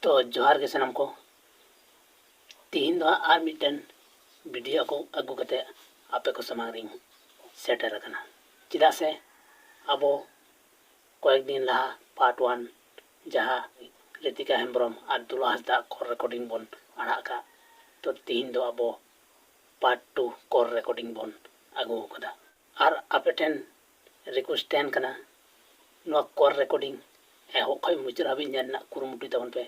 तो जोहार के सनम को तीन दो आर मिटन वीडियो को अगू कते आपे को समांग रिंग सेटर रखना चिदा से अब कয়েক दिन लहा पार्ट 1 जहाँ रितिका हेम्ब्रम और दुला हंसदा को रिकॉर्डिंग बन आड़ा का तो तीन दो अब पार्ट 2 को रिकॉर्डिंग बन अगू कदा और आपेटेन रिक्वेस्ट तेन कना नो कोर रिकॉर्डिंग एहो खय मुचर हाबि ñan कुरुमुटु तबन पे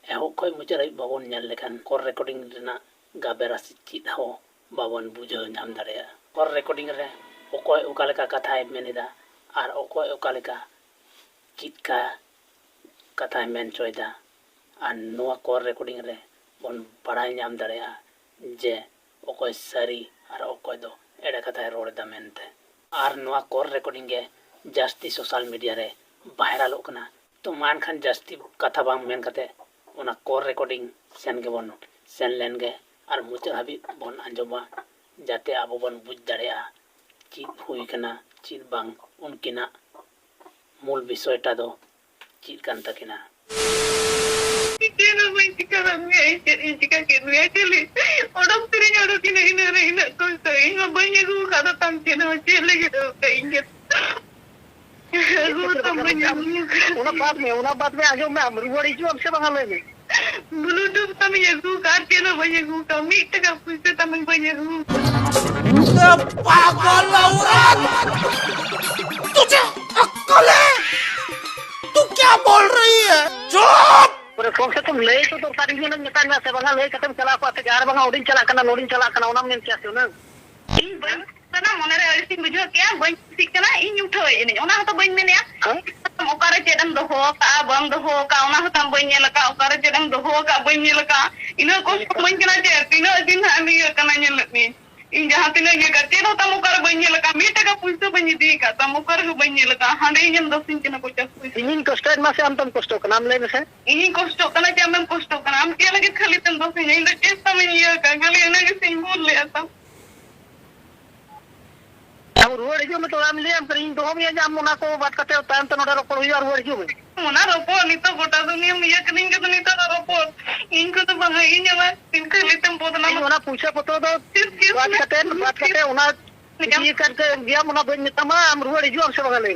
एहो खय मुचर हाबि बाबन ñan लेखान कोर रिकॉर्डिंग रेना गाबेरा चित हो बाबन बुझो नाम दाड़ेया कोर रिकॉर्डिंग रे ओकय ओका लेका कथाय मेनेदा और ओकय ओका लेका चित का कथाय मेन चोयदा और नोआ कोर रिकॉर्डिंग रे बन पढ़ाई नाम दाड़ेया जे ओकय सारी और ओकय दो एड़ा कथाय रोड़दा मेनते और नोआ कोर रिकॉर्डिंग गे जास्ती सोशल मीडिया रे वायरल होकना तो मान खान जास्ती कथा बांग मेन कते ओना कोर रिकॉर्डिंग सेन के बन सेन लेन गे और मुचर हाबि बन अंजोमा जाते आबो बन बुझ दाड़ेया चीज हुई कना चीज बांग उनकिना मूल विषयटा दो चीज कान तकिना una baat में आजो मैं रुवाड़ी जो हमसे बंगा लेने ब्लूटूथ तमें यगू काटे ना भाई यगू कमी टका पूछते तमें भाई यगू पागल औरत तुझे अक्ल है तू क्या बोल रही है चुप पूरे फोन से तुम ले तो सारी दिन निकाल में से बंगा ले खत्म चला पाते यार बंगा ओडिन चला करना लोडिन चला करना ओना में क्या से ना इन बन तना मोनरे अल्सिन बुझो क्या बन सिकना इन उठो इने ओना तो बन मेने ओकारे चेदम दोहो का बम दोहो का ओना हतम बन लका ओकारे चेदम दोहो का बन लका इनो को बन कना जे तीनो दिन हामी कना नेलनी इन जहां तीनो ये करते तो तम ओकारे बन लका मीटे का पुइसो बन दी का तम ओकारे को बन लका हांडे इन दसिन कना को चस इन कष्ट में से हम तुम कष्ट का नाम ले में से इन कष्ट कना जे हम कष्ट कना हम के लगे खाली तम दसिन इन चेष्टा में ये का खाली इना के सिंह बोल ले आता हम रुवाड़ी जो में तो हम ले हम करिन दो हम ये जाम मोना को बात करते हो टाइम तो नोडा रोको हुई और रुवाड़ी जो में मोना रोपो नितो गोटा दुनिया में ये कनिंग के नितो रोपो इनको तो बंगा इन जमा इनके लेतम बोदना मोना पूछे पतो दो बात करते ओना ये करके गया मोना बन नितमा हम रुवाड़ी जो हमसे बंगा ले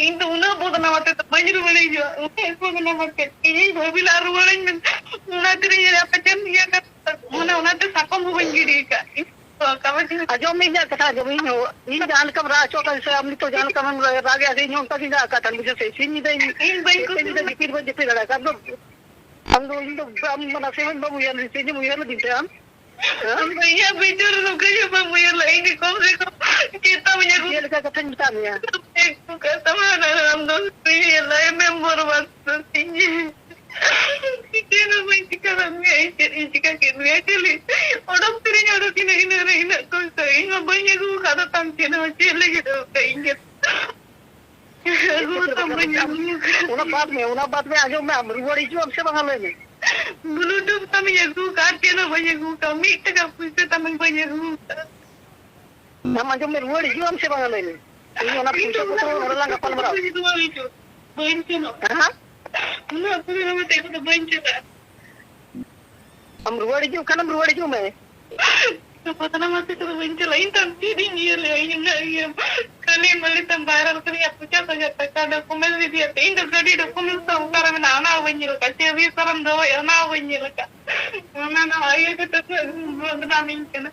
इन तो उना बोदना मते तो बंज रुवाड़ी जो इसको बना मत इन भबिला रुवाड़ी में उना करे ये अपचन ये का मोना तो साकम बंगिरी का अजो में क्या कथा जो इन जान कम राचो का से हमने तो जान कम रागे आगे नहीं होता कि का था मुझे से सीन नहीं दे इन भाई को दिपीर बजे पे लड़ा कर दो हम लोग इन तो हम मना से हम मुझे से नहीं मुझे दिखते हम भैया बेचारा लोग ये मुझे लाइन कम से कम कितना मुझे ये लगा कथा बता दिया एक तो कहता मैं हम दोस्त ये लाइन में बर्बाद कितना मैं चिकन में ऐसे चिकन के लिए चली और अब तेरे यारों की नहीं ना कोई सही ना बनिए को खाता तंग के ना चले गए तो कहेंगे उना बात में आजो मैं रुवाड़ी जो हमसे बंगा लेने ब्लूटूथ तमें यगू काटे ना भाई यगू कमी टका पूछते तमें भाई यगू हम आजो में रुवाड़ी जो हमसे बंगा लेने इन ना पूछो तो और लंगा पल मरा बहन के ना हां ना पूरे में देखो तो बहन के हम रुवाड़ी जो कनम रुवाड़ी जो मैं तो पता ना मत तो बहन के लाइन तम सीधी नहीं ले ये कली मली तम वायरल करी आप क्या हो जाता का डॉक्यूमेंट भी दिया तीन डॉक्यूमेंट तो कर में ना बन का से भी करम दो या ना बन का ना आए के तो बदनाम इन के ना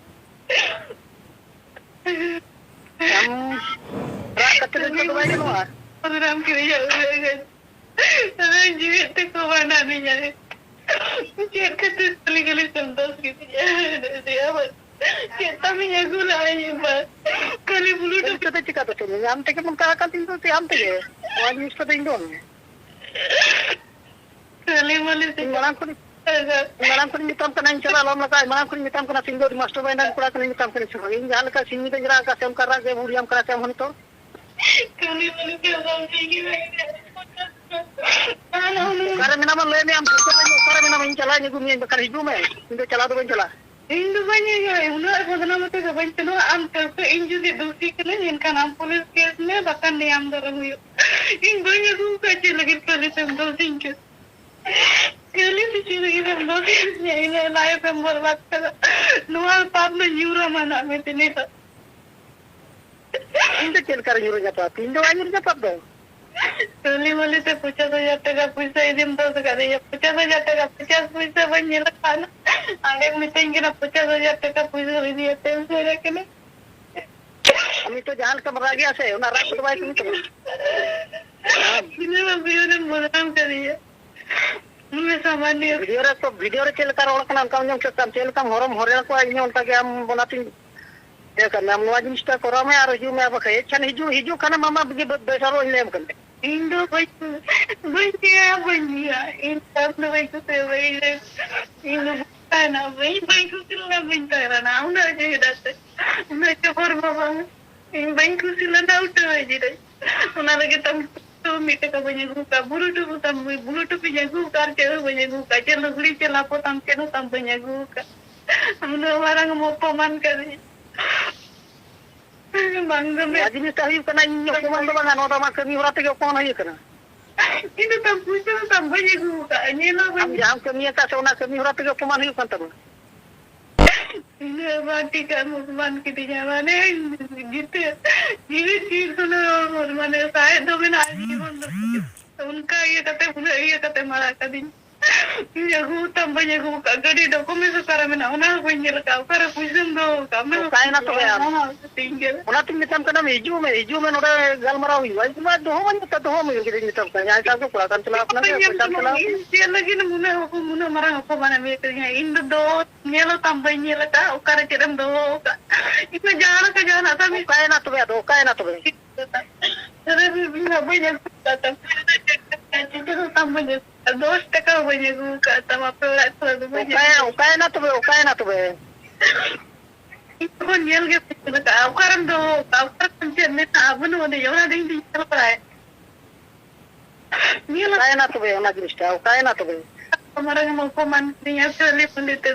हम रात कतरे तो भाई नो बदनाम के जीवित को बना नहीं जाए मुझे कहते चली गली संतोष की दिया बस कहता मैं ये गुला है ये बात कली ब्लूटूथ तो चिका तो चले हम तक मन का दिन तो हम तक आज न्यूज़ पे दिन दो कली मले से मना को नितम का नहीं चला लम लगा मना को नितम का सिंगो मास्टर बाइंडर को का नितम का चला इन जाल का सिंगी तंजरा का सेम कर रहा है बुढ़िया हम करा से हम तो कली मले के समझेगी करे में नाम ले में हम करे में नाम इन चला नहीं घूमिए कर हिजू में इन चला तो बन चला इन तो बनेगा उन्हें बदनाम मत कर बन चलो हम तो इन जो दूसरी के लिए इनका नाम पुलिस केस में बता नहीं हम दर हुई इन बने को कैसे लगे पुलिस हम दो दिन के जिंदगी में दो यही लाइफ में बर्बाद कर नुआ पाप में यूरो मना में तने इन चल कर यूरो जाता 3 दो यूरो जाता दो टोली वाले से 50,000 टका पैसा इधम तो करे 50,000 टका 50 पैसा बन लगा ना आगे मीटिंग के ना 50,000 टका पैसा दे दिया तेल से रखे ने हमें तो जान कम रह गया से ना रात दवाई तुम तो इन्हें मैं बियर बदनाम करिए मैं सामान्य वीडियो रे चल कर ओळखना काम जम सकता चल काम हरम हरे को इन उनका के हम बनाती ये करना हम नवा जिनिस करा में और हिजू में अब कहे छन हिजू खाना मामा बगे बेसारो लेम कर इंदो बनिया इन सब लोग को से वही इन ना वही बैंक सिलना बनता है ना उन जे दस मैं तो पर बाबा इन बैंक सिलना उठ है जी उना लगे तुम तो मीटे का बने गुका बुलुटू पे जगू कार के बने गुका चलो गुड़ी चला पोतम के नो तम बने गुका हम हमारा मोपो मन करे bangga me जिनिस ताही कना इन को मन बंगा नो मा कमी होरा ते कोन है कना ini tak punya tambah je guka ini lah हम जाम कमी का सोना कमी होरा ते को मन है कोन तब ini berarti kamu teman kita jalan gitu jadi चीज सुनो और मैंने शायद दो दिन आज ही बंद उनका ये कते मारा कदिन ये गुता बजे गुका गड़ी डॉक्यूमेंट करा में ना ना बजे लगा कर पुछन दो काम काय ना तो यार tinggal ओना तुम मितम कना हिजू में नोडे गलमरा हुई भाई तुम दो मन तो हो में के मितम का या का को काम चला अपना चला ये लगी ना मुना मारा apa mana me kerja indo do nyelo tambah nyelo ka ukara cerem do ka itu jangan tapi काय ना तो अरे भी ना बजे कता itu tambah 2 टका बजे गुका तब आपला थोड़ा बजे काय ना तो itu nyel ke ka ukaran do ukaran cerne abun wode yona ding ding para nyel काय ना तो ओना जिनिस काय ना तो हमारा हम को मन नहीं चले पंडित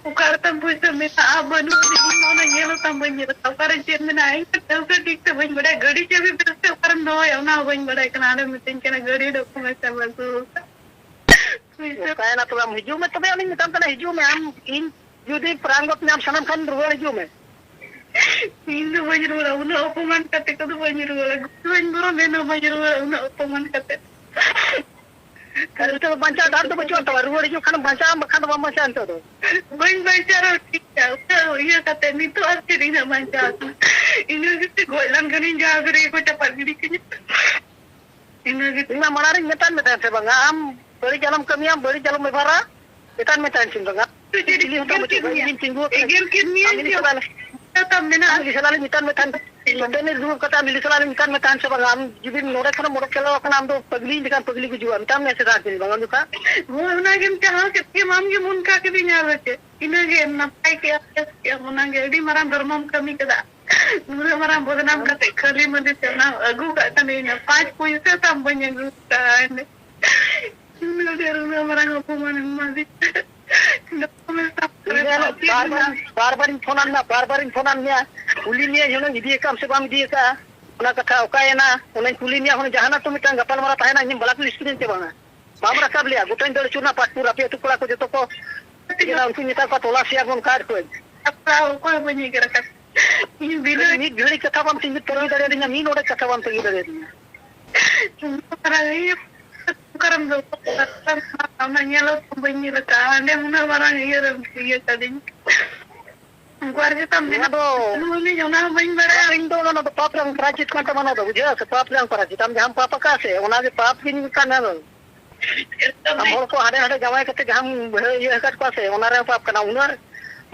उकार तम पुछ में abun wode yona nyel tam बजे उकाran cerने ना आई तो ठीक से बन बड़ा गड़ी के भी बेस्ट उकाran दो यना बन बड़ा कनाडा में तीन के गड़ी डॉक्यूमेंट सब काय ना तो हम हिजू में तबे अनी मितम कना हिजू में हम इन जुदी प्रांगत नाम सनम खान रुवा हिजू में Hindu bajirula una opoman kate kadu bajirula bajiro meno bajirula una opoman kate कल तो बंचा डाल तो बच्चों तो रुवा हिजू खान बंचा बखन बम बंचा अंत तो बन बचारो ठीक है ये कते नी तो अच्छी ना बंचा इन्हें कितने गोलन गनी जागरे को चपड़ गिरी के इन्हें इना मनारी मेतान मेतान से बंगा हम बड़ी जलम कमी हम बड़ी जलम में भरा मेतान मेतान सिंह बंगा तो jadi egel kimia तब मैंने हम लिसलाले मितान मेतान लंदन में रूम कता लिसलाले मितान मेतान से बंगा हम जिबिन नोरे खाना मोड़ केला खाना हम तो पगली दिखान पगली को जुआ मितान में से रात दिन बंगा दुका वो ना गेम कहां के माम के मुन का के भी ना रखे इन्हें गेम ना पाई के मुना गेडी मराम धर्मम कमी कदा मुरे मराम बदनाम करते खाली मध्ये ना अगु का तने ना 5 पैसे तम बने गुता ने इन्हें देरुना मराम अपमान मादी बार-बार फोन आना कुली निया जोन इदी काम से बाम दिए का ओना कथा ओकायना ओना कुली निया होन जहाना तो मिटांग गपाल मारा ताहेना इन बला पुलिस स्क्रीन ते बांगा माम रकाब लिया गुटाइन दड़ चुना पाटपुर अपे टुकड़ा को जतो को जेना उनकी नेता का तोला सिया गोन कार्ड को अपना कोई बनी के रखा इन बिना नी घड़ी कथा बाम सिंह तोरी दड़े दिना नी नोडे कथा बाम तगी दड़े दिना para ये करम दो हमने nyelo bani laka ande muna barang ये tadi guardia tam ना तो ini jona bani bada इन तो ना तो पाप रंग प्राचित करता मना तो बुझा से पाप रंग प्राचित हम हम पाप का से ओना के पाप की नहीं करना हम होर को हाडे हाडे जवाय कते हम ये हकत को से ओना रे पाप करना उना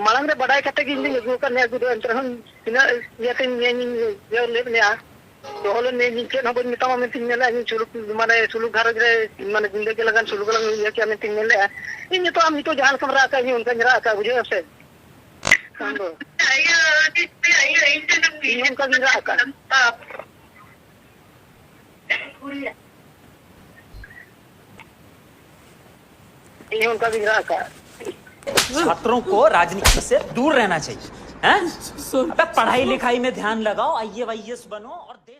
मालंग रे बडाई कते की इन गु करने गु अंतर हम बिना ये तीन ये ले ने आ तो होले ने नीचे न बन मिता में तीन मेला इन सुलुक माने सुलुक घर रे माने जिंदगी लगन सुलुक लगन ये क्या में तीन मेला इन तो हम तो जान कमरा का ही उनका जरा का बुझे से सांगो ये उनका जरा का ये उनका जरा का छात्रों को राजनीति से दूर रहना चाहिए हैं? अबे पढ़ाई लिखाई में ध्यान लगाओ, IAS बनो और देश